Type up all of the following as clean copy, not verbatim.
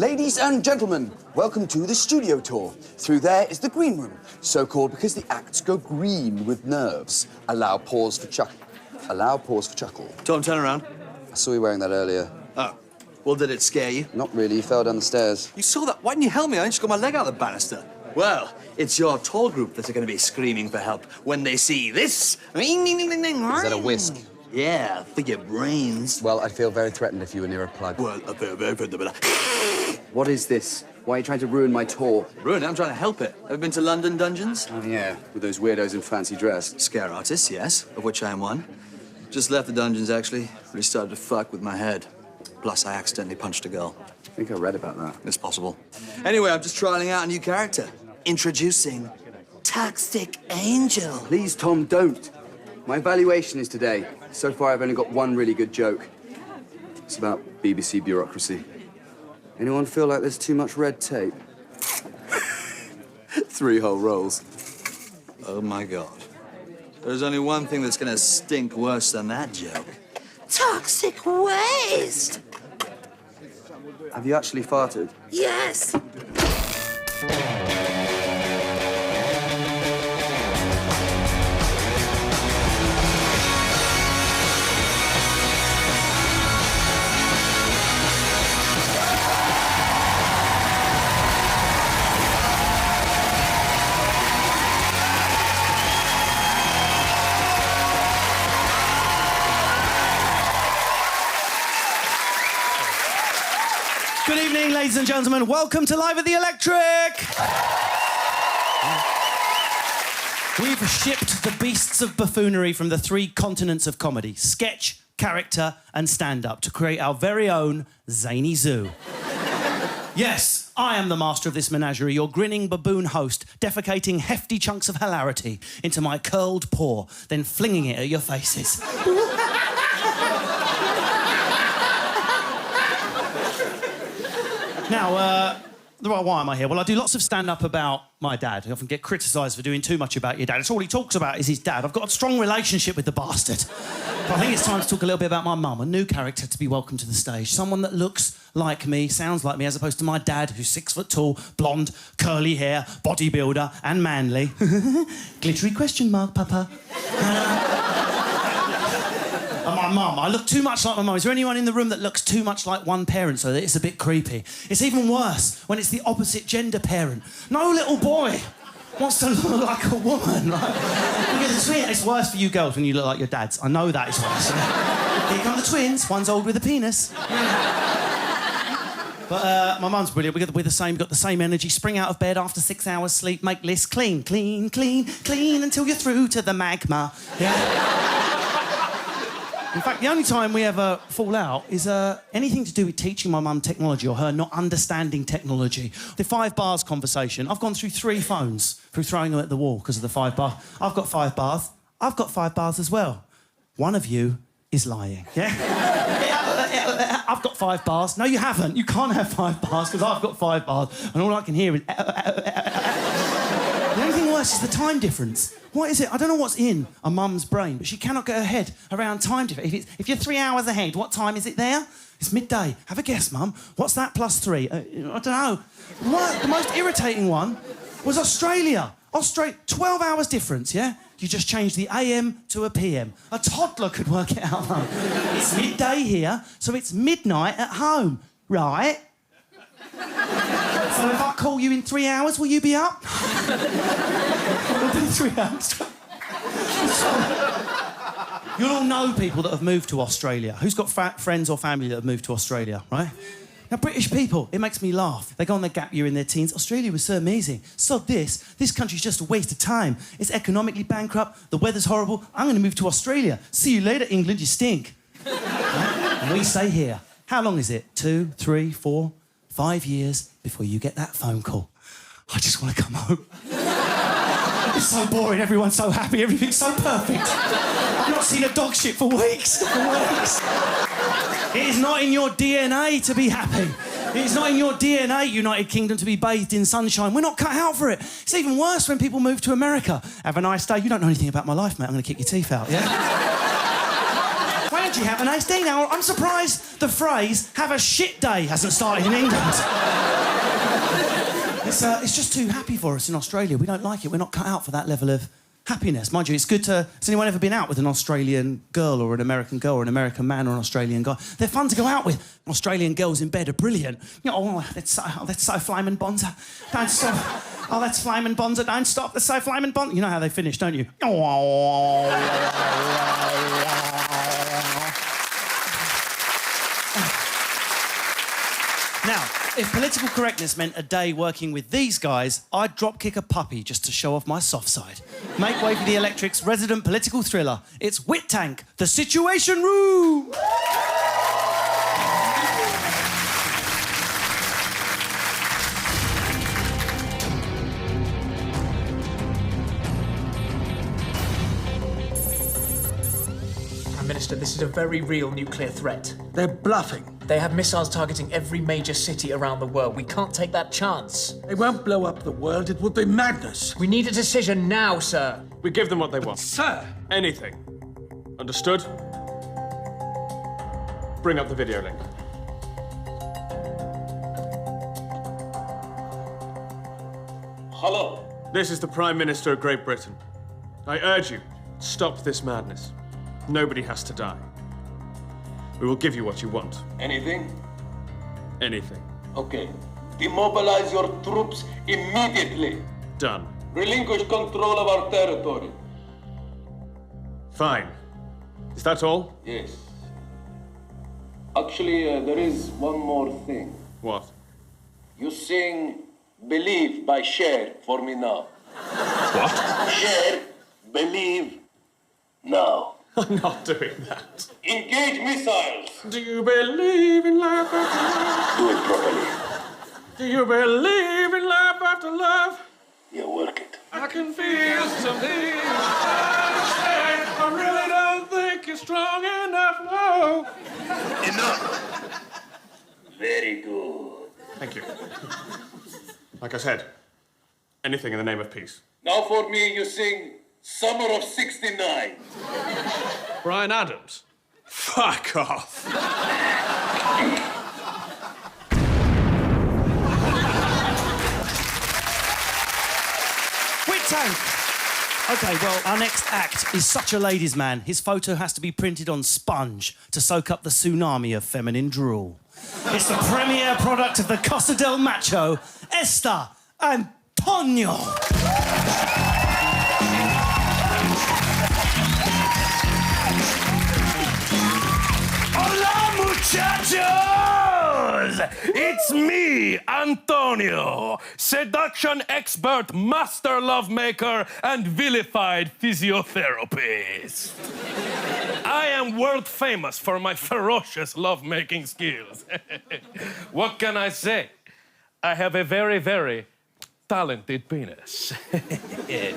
Ladies and gentlemen, welcome to the studio tour. Through there is the green room, so called because the acts go green with nerves. Allow pause for chuckle. Tom, turn around. I saw you wearing that earlier. Oh. Well, did it scare you? Not really, you fell down the stairs. You saw that? Why didn't you help me? I just got my leg out of the banister. Well, it's your tall group that are going to be screaming for help when they see this. Is that a whisk? Yeah, for your brains. Well, I'd feel very threatened if you were near a plug. Well, What is this? Why are you trying to ruin my tour? Ruin it? I'm trying to help it. Ever been to London dungeons? Oh, yeah, with those weirdos in fancy dress. Scare artists, yes, of which I am one. Just left the dungeons, actually. Really started to fuck with my head. Plus, I accidentally punched a girl. I think I read about that. It's possible. Anyway, I'm just trialing out a new character. Introducing Toxic Angel. Please, Tom, don't. My evaluation is today. So far, I've only got one really good joke. It's about BBC bureaucracy. Anyone feel like there's too much red tape? 3 whole rolls. Oh, my God. There's only one thing that's gonna stink worse than that joke. Toxic waste! Have you actually farted? Yes! Good evening, ladies and gentlemen. Welcome to Live at the Electric. We've shipped the beasts of buffoonery from the 3 continents of comedy: sketch, character, and stand-up, to create our very own zany zoo. Yes, I am the master of this menagerie, your grinning baboon host, defecating hefty chunks of hilarity into my curled paw, then flinging it at your faces. Now, why am I here? Well, I do lots of stand-up about my dad. I often get criticised for doing too much about your dad. It's all he talks about is his dad. I've got a strong relationship with the bastard. But I think it's time to talk a little bit about my mum, a new character to be welcomed to the stage. Someone that looks like me, sounds like me, as opposed to my dad, who's 6 foot tall, blonde, curly hair, bodybuilder, and manly. Glittery question mark, Papa. And my mum. I look too much like my mum. Is there anyone in the room that looks too much like one parent so that it's a bit creepy? It's even worse when it's the opposite gender parent. No little boy wants to look like a woman. Like, it's worse for you girls when you look like your dads. I know that is worse. Here come the twins. One's old with a penis. But my mum's brilliant. We're the same. We've got the same energy. Spring out of bed after 6 hours sleep. Make lists. Clean, clean, clean, clean until you're through to the magma. Yeah. In fact, the only time we ever fall out is anything to do with teaching my mum technology or her not understanding technology. The 5 bars conversation. I've gone through 3 phones through throwing them at the wall because of the 5 bar. I've got 5 bars. I've got 5 bars as well. One of you is lying. Yeah? I've got 5 bars. No, you haven't. You can't have 5 bars because I've got 5 bars and all I can hear is... The only thing worse is the time difference. What is it? I don't know what's in a mum's brain, but she cannot get her head around time difference. If you're 3 hours ahead, what time is it there? It's midday. Have a guess, Mum. What's that plus 3? I don't know. What? The most irritating one was Australia. 12 hours difference, yeah? You just change the AM to a PM. A toddler could work it out, Mum. It's midday here, so it's midnight at home, right? So if I call you in 3 hours, will you be up? It'll be 3 hours. You'll all know people that have moved to Australia. Who's got friends or family that have moved to Australia, right? Now, British people, it makes me laugh. They go on their gap year in their teens. Australia was so amazing. So this country's just a waste of time. It's economically bankrupt. The weather's horrible. I'm going to move to Australia. See you later, England. You stink. Right? And we stay here. How long is it? 2, 3, 4, 5 years before you get that phone call. I just want to come home. It's so boring. Everyone's so happy. Everything's so perfect. I've not seen a dog shit for weeks. It is not in your DNA to be happy. It is not in your DNA, United Kingdom, to be bathed in sunshine. We're not cut out for it. It's even worse when people move to America. Have a nice day. You don't know anything about my life, mate. I'm going to kick your teeth out, yeah? glad you have a nice day now. I'm surprised the phrase, have a shit day, hasn't started in England. It's just too happy for us in Australia. We don't like it. We're not cut out for that level of happiness. Mind you, it's good to... Has anyone ever been out with an Australian girl or an American girl or an American man or an Australian guy? They're fun to go out with. Australian girls in bed are brilliant. You know, that's so Flyman Bonza. Don't stop. Oh, that's Flyman Bonza. Don't stop. That's so Flyman Bonza. You know how they finish, don't you? Now, if political correctness meant a day working with these guys, I'd drop-kick a puppy just to show off my soft side. Make way for the Electric's resident political thriller. It's Wit Tank, The Situation Room! Prime Minister, this is a very real nuclear threat. They're bluffing. They have missiles targeting every major city around the world. We can't take that chance. They won't blow up the world. It would be madness. We need a decision now, sir. We give them what they want. Sir! Anything. Understood? Bring up the video link. Hello. This is the Prime Minister of Great Britain. I urge you, stop this madness. Nobody has to die. We will give you what you want. Anything? Anything. Okay. Demobilize your troops immediately. Done. Relinquish control of our territory. Fine. Is that all? Yes. Actually, there is one more thing. What? You sing Believe by Cher for me now. What? Cher, believe now. I'm not doing that. Engage missiles. Do you believe in life after love? Do it properly. Do you believe in life after love? You work it. I can feel something. I really don't think you're strong enough, no. Enough. Very good. Thank you. Like I said, anything in the name of peace. Now for me, you sing Summer of '69. Bryan Adams? Fuck off. Wit Tank! OK, well, our next act is such a ladies' man. His photo has to be printed on sponge to soak up the tsunami of feminine drool. It's the premier product of the Costa del Macho, Esther Antonio. Hola, muchachos! It's me, Antonio, seduction expert, master lovemaker, and vilified physiotherapist. I am world famous for my ferocious lovemaking skills. What can I say? I have a very, very talented penis. Okay.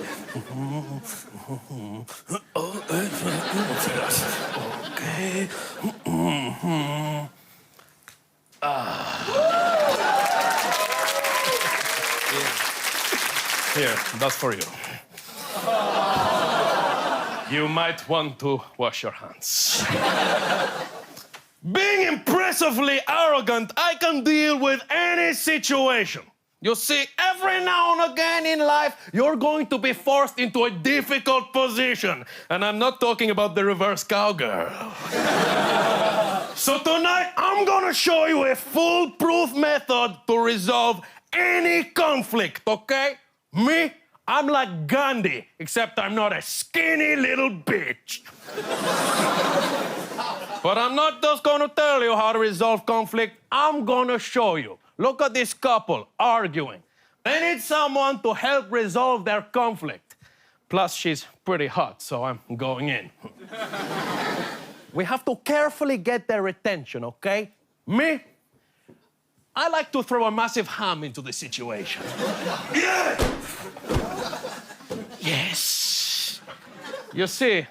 Here, that's for you. You might want to wash your hands. Being impressively arrogant, I can deal with any situation. You see, every now and again in life, you're going to be forced into a difficult position. And I'm not talking about the reverse cowgirl. So tonight, I'm gonna show you a foolproof method to resolve any conflict, okay? Me, I'm like Gandhi, except I'm not a skinny little bitch. But I'm not just gonna tell you how to resolve conflict, I'm gonna show you. Look at this couple arguing. They need someone to help resolve their conflict. Plus, she's pretty hot, so I'm going in. We have to carefully get their attention, okay? Me, I like to throw a massive ham into the situation. Yeah! Yes! You see,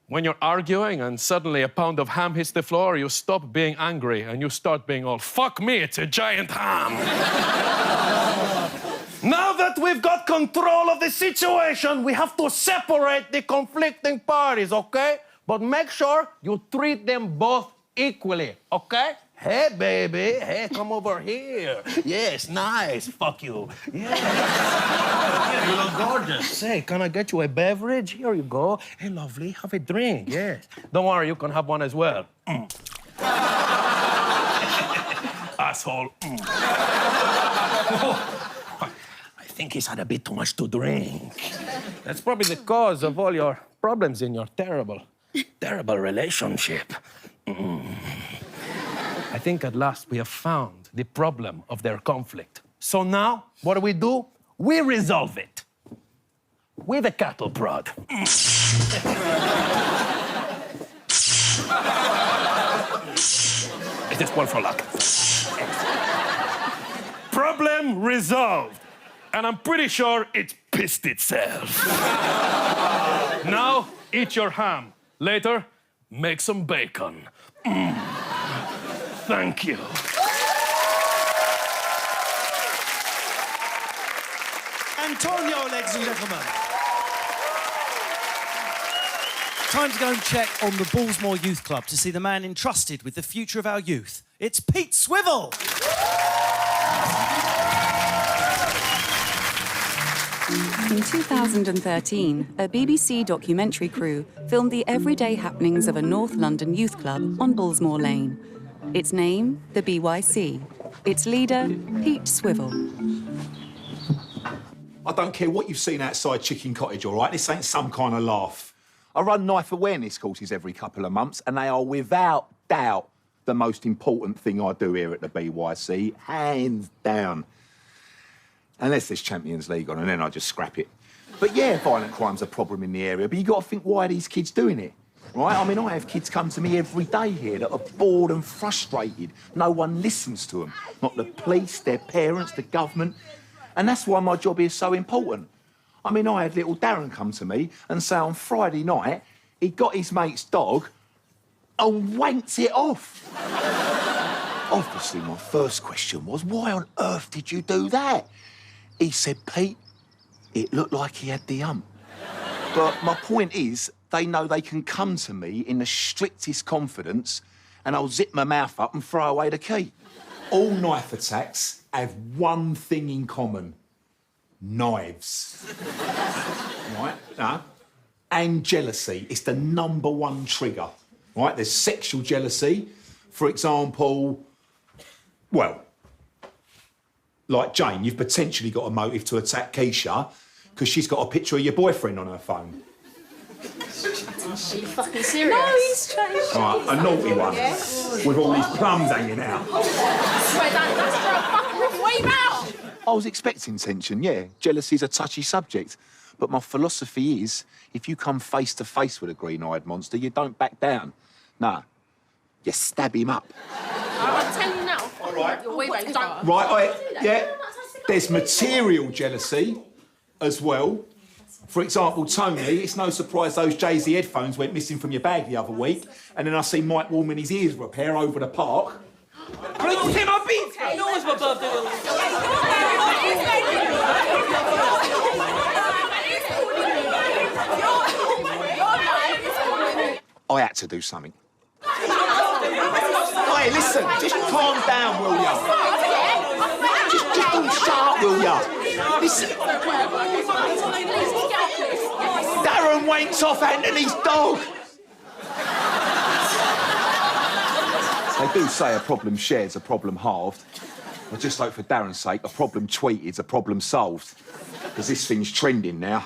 when you're arguing and suddenly a pound of ham hits the floor, you stop being angry and you start being all, fuck me, it's a giant ham. Now that we've got control of the situation, we have to separate the conflicting parties, okay? But make sure you treat them both equally, okay? Hey, baby. Hey, come over here. Yes, nice. Fuck you. Yeah. You look gorgeous. Hey, can I get you a beverage? Here you go. Hey, lovely, have a drink. Yes. Don't worry, you can have one as well. Asshole. I think he's had a bit too much to drink. That's probably the cause of all your problems in your terrible relationship. I think at last we have found the problem of their conflict. So now, what do? We resolve it with a cattle prod. It is one for luck. Problem resolved. And I'm pretty sure it's pissed itself. Now, eat your ham. Later, make some bacon. Thank you. Antonio, ladies and gentlemen. Time to go and check on the Bullsmore Youth Club to see the man entrusted with the future of our youth. It's Pete Swivel. In 2013, a BBC documentary crew filmed the everyday happenings of a North London youth club on Bullsmore Lane. Its name, the BYC. Its leader, Pete Swivel. I don't care what you've seen outside Chicken Cottage, all right? This ain't some kind of laugh. I run knife awareness courses every couple of months, and they are without doubt the most important thing I do here at the BYC, hands down. Unless there's Champions League on, and then I just scrap it. But yeah, violent crime's a problem in the area, but you got to think, why are these kids doing it? Right? I mean, I have kids come to me every day here that are bored and frustrated. No one listens to them. Not the police, their parents, the government. And that's why my job is so important. I mean, I had little Darren come to me and say on Friday night he got his mate's dog and wanked it off. Obviously, my first question was, why on earth did you do that? He said, Pete, it looked like he had the hump. But my point is, they know they can come to me in the strictest confidence and I'll zip my mouth up and throw away the key. All knife attacks have one thing in common. Knives. Right? No? And jealousy. It's the #1 trigger. Right? There's sexual jealousy. For example, well, like Jane, you've potentially got a motive to attack Keisha because she's got a picture of your boyfriend on her phone. Are you fucking serious? No, he's changed. Right, a naughty one. Yeah. With all these plums hanging out. I swear that's for a fucking rip wave out! I was expecting tension, yeah. Jealousy's a touchy subject. But my philosophy is, if you come face to face with a green-eyed monster, you don't back down. Nah, you stab him up. I'm telling you now. All right. Your wave out, you don't... Right, yeah. There's material jealousy as well. For example, Tony, it's no surprise those Jay-Z headphones went missing from your bag the other week, and then I see Mike warming his ears repair over the park. Can you take my beats? You know it's my birthday. I had to do something. Hey, listen, just calm down, will ya? Just don't shut up, will ya? Listen. Darren wanks off Anthony's dog. They do say a problem shared's a problem halved. I just hope for Darren's sake, a problem tweeted's a problem solved. Because this thing's trending now.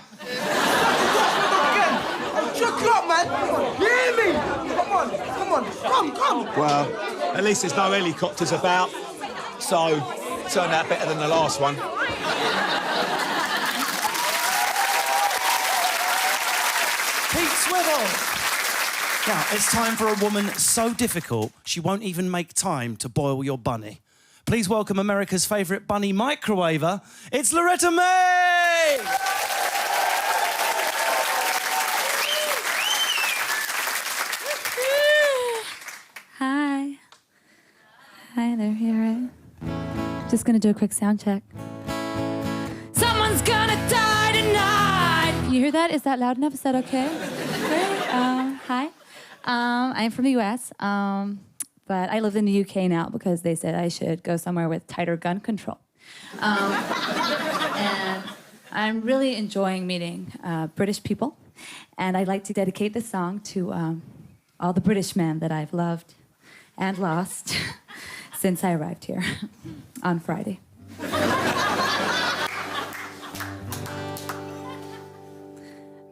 Shut up, man! You hear me? Come! Well, at least there's no helicopters about. So, turned out better than the last one. Pete Swivel. Now, it's time for a woman so difficult, she won't even make time to boil your bunny. Please welcome America's favourite bunny microwaver. It's Loretta May! Hi. Hi there, right? Just gonna do a quick sound check. Someone's gonna die tonight! You hear that? Is that loud enough? Is that okay? Great. Hi. I'm from the US, but I live in the UK now because they said I should go somewhere with tighter gun control. And I'm really enjoying meeting British people, and I'd like to dedicate this song to all the British men that I've loved and lost since I arrived here on Friday.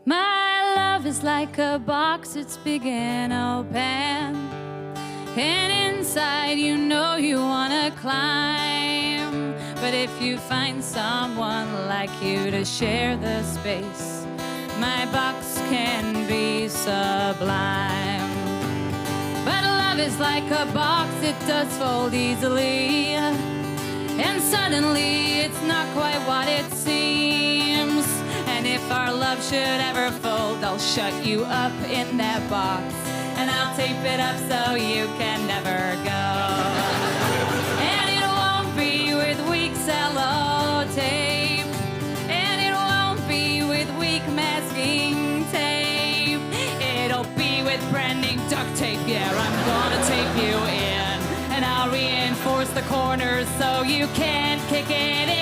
My love is like a box, it's big and open, and inside you know you wanna climb. But if you find someone like you to share the space, my box can be sublime. But love is like a box, it does fold easily, and suddenly it's not quite what it seems. And if our love should ever fold, I'll shut you up in that box, and I'll tape it up so you can never go. And it won't be with weak cello tape, and it won't be with weak masking tape. It'll be with branding duct tape. Yeah, I'm gonna tape you in, and I'll reinforce the corners so you can't kick it in.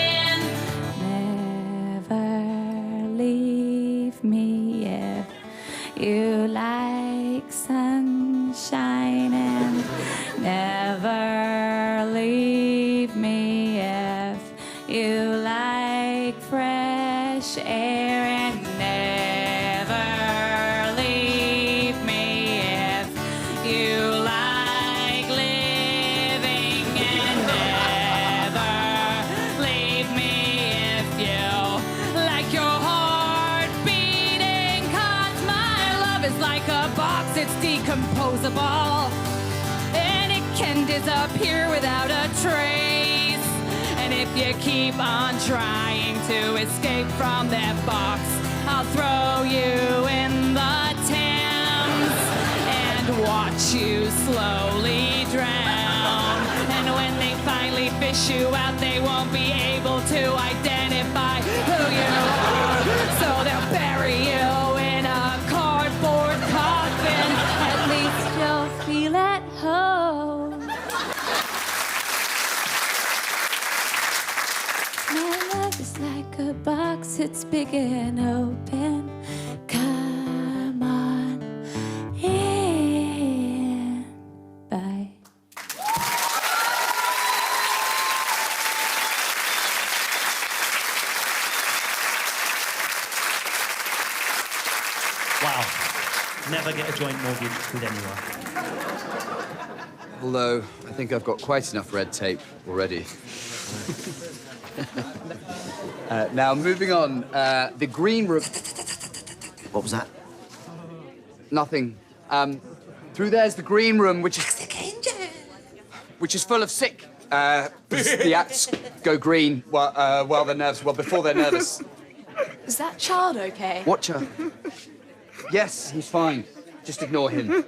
Leave me if you like sunshine, and never leave me if you like fresh air, and never leave me if you like living, and never leave me if you like your it's decomposable, and it can disappear without a trace. And if you keep on trying to escape from that box, I'll throw you in the Thames and watch you slowly drown. And when they finally fish you out, they won't be able to identify who you are, so they'll bury you in a cardboard coffin. At least you'll feel at home. My love is like a box, it's big and open. Come on in. Bye. Wow. Never get a joint mortgage with anyone. Although, I think I've got quite enough red tape already. Now, moving on. The green room... What was that? Nothing. Through there's the green room, which is full of sick. The acts go green while they're nervous. Well, before they're nervous. Is that child okay? Watch her. Yes, he's fine. Just ignore him.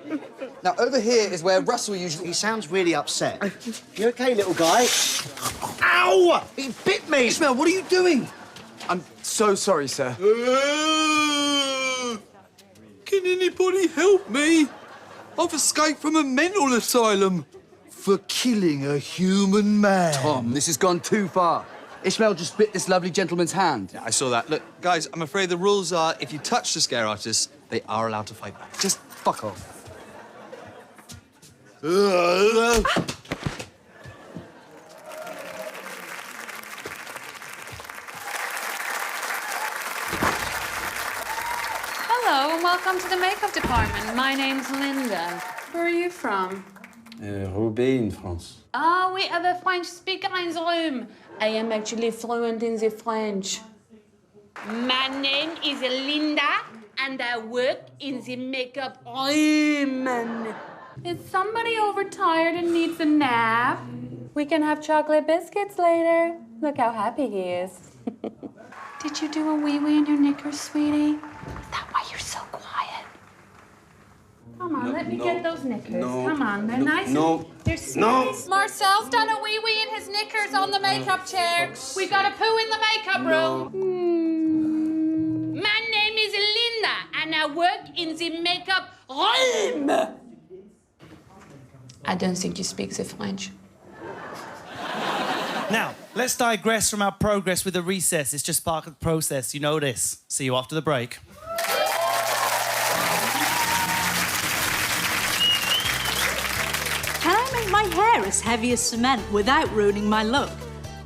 Now, over here is where Russell usually... He sounds really upset. You okay, little guy? Ow! He bit me! Ishmael, what are you doing? I'm so sorry, sir. Can anybody help me? I've escaped from a mental asylum for killing a human man. Tom, this has gone too far. Ishmael just bit this lovely gentleman's hand. Yeah, I saw that. Look, guys, I'm afraid the rules are if you touch the scare artist, they are allowed to fight back. Just fuck off. Hello and welcome to the makeup department. My name's Linda. Where are you from? Roubaix in France. Ah, we have a French speaker in the room. I am actually fluent in the French. My name is Linda, and I work in the makeup room. Is somebody overtired and needs a nap? We can have chocolate biscuits later. Look how happy he is. Did you do a wee-wee in your knickers, sweetie? Is that why you're so quiet? Come on, let me get those knickers. Come on, they're nice. They're nice. Marcel's done a wee-wee in his knickers on the makeup chair. We got a poo in the makeup room. My name is Linda, and I work in the makeup room. I don't think he speaks the French. Now, let's digress from our progress with the recess. It's just part of the process. You know this. See you after the break. Can I make my hair as heavy as cement without ruining my look?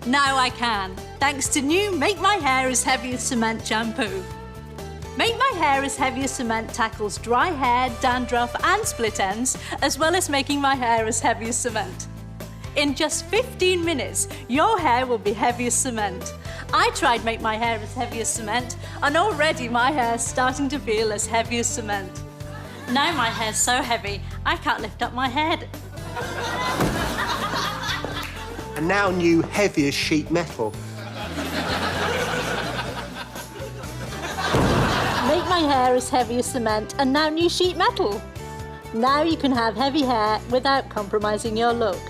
Now I can, thanks to new Make My Hair as Heavy as Cement shampoo. Make My Hair as Heavy as Cement tackles dry hair, dandruff and split ends, as well as making my hair as heavy as cement. In just 15 minutes, your hair will be heavy as cement. I tried Make My Hair as Heavy as Cement, and already my hair's starting to feel as heavy as cement. Now my hair's so heavy, I can't lift up my head. And now new heavy as sheet metal. Make my hair as heavy as cement, and now new sheet metal. Now you can have heavy hair without compromising your look.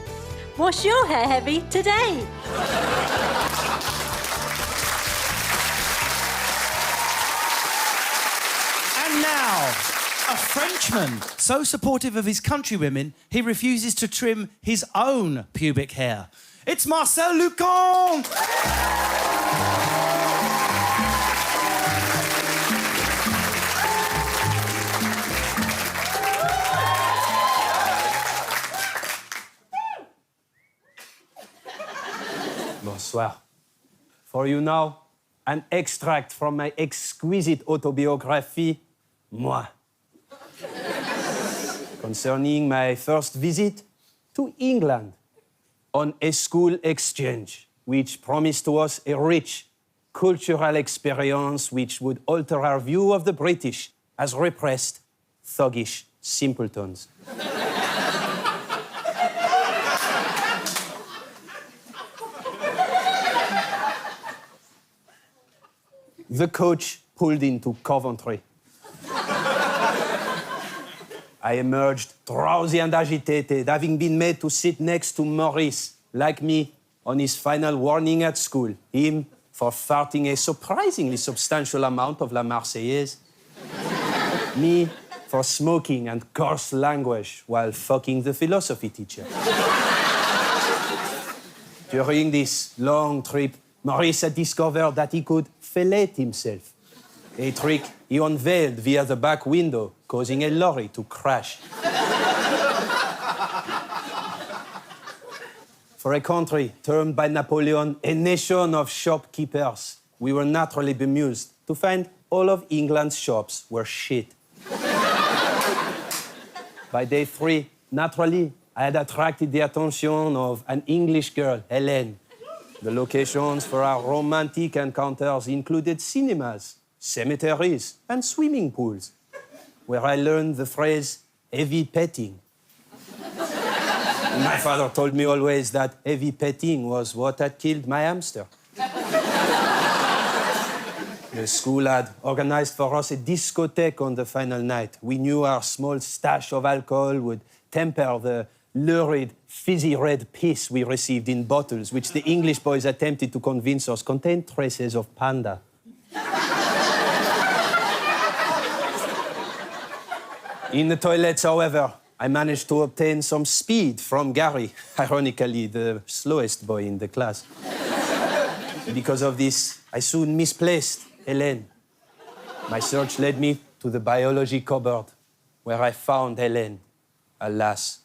Wash your hair heavy today. And now, a Frenchman, so supportive of his countrywomen, he refuses to trim his own pubic hair. It's Marcel Lucan! Bonsoir. For you now, an extract from my exquisite autobiography, Moi. Concerning my first visit to England on a school exchange, which promised to us a rich cultural experience which would alter our view of the British as repressed, thuggish simpletons. The coach pulled into Coventry. I emerged drowsy and agitated, having been made to sit next to Maurice, like me, on his final warning at school. Him for farting a surprisingly substantial amount of La Marseillaise. Me for smoking and coarse language while fucking the philosophy teacher. During this long trip, Maurice had discovered that he could fillet himself, a trick he unveiled via the back window, causing a lorry to crash. For a country termed by Napoleon a nation of shopkeepers, we were naturally bemused to find all of England's shops were shit. By day 3, naturally, I had attracted the attention of an English girl, Hélène. The locations for our romantic encounters included cinemas, cemeteries, and swimming pools, where I learned the phrase heavy petting. My father told me always that heavy petting was what had killed my hamster. The school had organized for us a discotheque on the final night. We knew our small stash of alcohol would temper the lurid, fizzy red piss we received in bottles, which the English boys attempted to convince us contained traces of panda. In the toilets, however, I managed to obtain some speed from Gary, ironically the slowest boy in the class. Because of this, I soon misplaced Hélène. My search led me to the biology cupboard, where I found Hélène. Alas,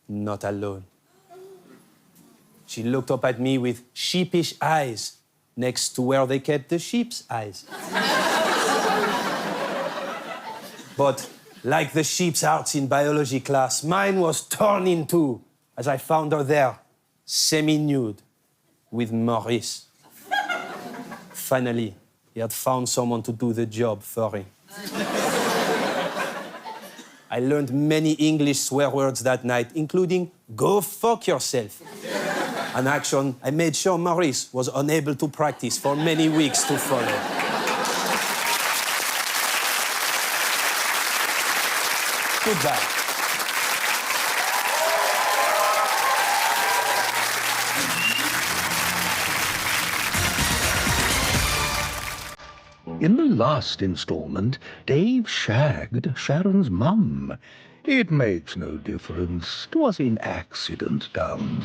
not alone. She looked up at me with sheepish eyes, next to where they kept the sheep's eyes. But like the sheep's hearts in biology class, mine was torn in two as I found her there, semi-nude, with Maurice. Finally, he had found someone to do the job for him. I learned many English swear words that night, including "go fuck yourself." An action I made sure Maurice was unable to practice for many weeks to follow. Goodbye. In the last installment, Dave shagged Sharon's mum. It makes no difference. 'Twas in accident, darling.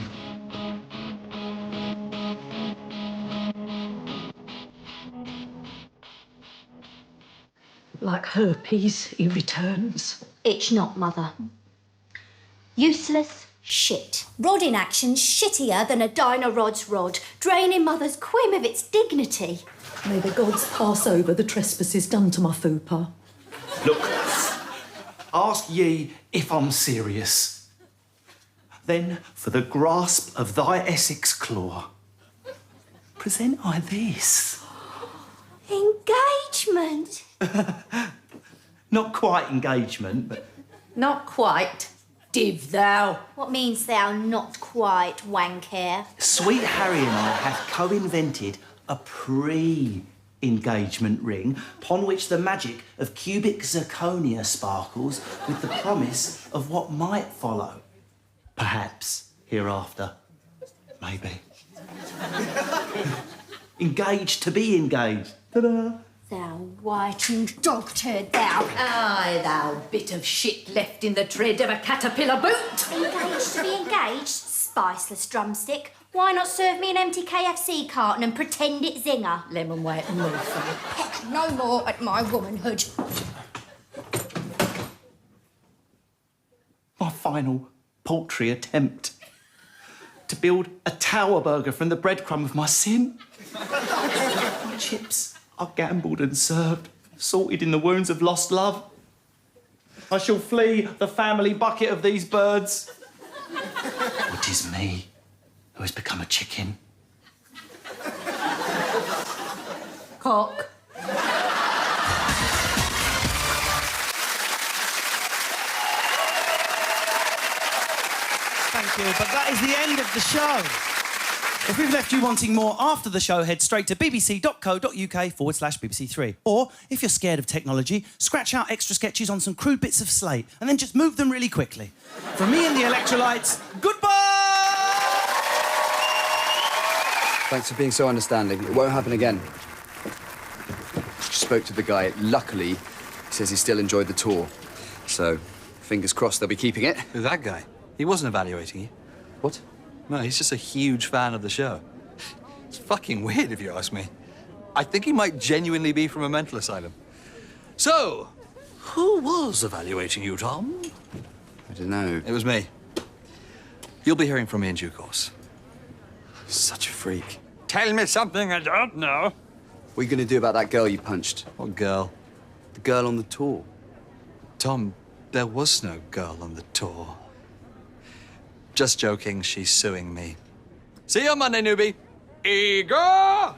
Like herpes, he returns. It's not, Mother. Useless shit. Rod in action shittier than a diner rod's rod, draining Mother's quim of its dignity. May the gods pass over the trespasses done to my fupa. Look, ask ye if I'm serious. Then, for the grasp of thy Essex claw, present I this. Engagement. Not quite engagement, but... Not quite. Div thou. What means thou not quite, wankhead? Sweet Harry and I have co-invented a pre-engagement ring upon which the magic of cubic zirconia sparkles with the promise of what might follow. Perhaps hereafter. Maybe. Engaged to be engaged. Ta-da! Thou whitened dog turd, thou. Aye, thou bit of shit left in the tread of a caterpillar boot. Engaged to be engaged? Spiceless drumstick. Why not serve me an empty KFC carton and pretend it's Zinger? Lemon weight and morpho. Peck no more at my womanhood. My final paltry attempt to build a tower burger from the breadcrumb of my sin. My chips are gambled and served, salted in the wounds of lost love. I shall flee the family bucket of these birds. It is me who has become a chicken. Cock. Thank you, but that is the end of the show. If we've left you wanting more after the show, head straight to bbc.co.uk/BBC3. Or, if you're scared of technology, scratch out extra sketches on some crude bits of slate and then just move them really quickly. From me and the Electrolytes, goodbye! Thanks for being so understanding. It won't happen again. Just spoke to the guy. Luckily, he says he still enjoyed the tour. So, fingers crossed they'll be keeping it. Who's that guy? He wasn't evaluating you. What? No, he's just a huge fan of the show. It's fucking weird, if you ask me. I think he might genuinely be from a mental asylum. So, who was evaluating you, Tom? I don't know. It was me. You'll be hearing from me in due course. Such a freak. Tell me something I don't know. What are you going to do about that girl you punched? What girl? The girl on the tour. Tom, there was no girl on the tour. Just joking, she's suing me. See you on Monday, newbie. Igor!